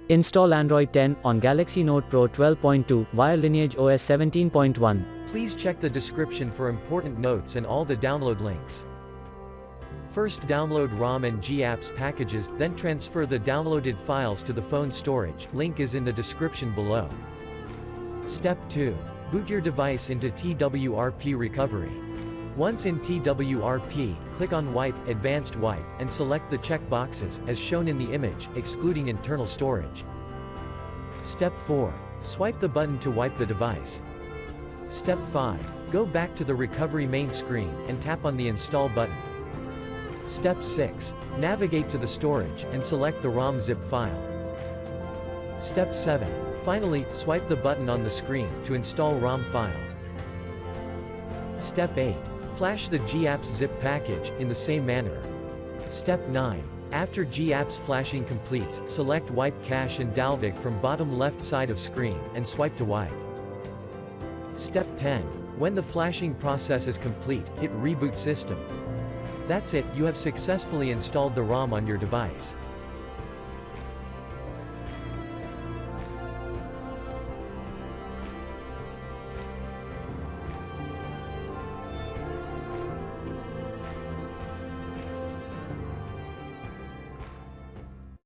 Install Android 10 on Galaxy Note Pro 12.2 via LineageOS 17.1. Please check the description for important notes and all the download links. First, download ROM and GApps packages, then transfer the downloaded files to the phone storage. Link is in the description below. Step 2. Boot your device into TWRP recovery. Once in TWRP, click on Wipe, Advanced Wipe, and select the check boxes, as shown in the image, excluding internal storage. Step 4. Swipe the button to wipe the device. Step 5. Go back to the recovery main screen, and tap on the Install button. Step 6. Navigate to the storage, and select the ROM zip file. Step 7. Finally, swipe the button on the screen, to install ROM file. Step 8. Flash the GApps zip package, in the same manner. Step 9. After GApps flashing completes, select Wipe Cache and dalvik from bottom left side of screen, and swipe to wipe. Step 10. When the flashing process is complete, hit Reboot System. That's it, you have successfully installed the ROM on your device.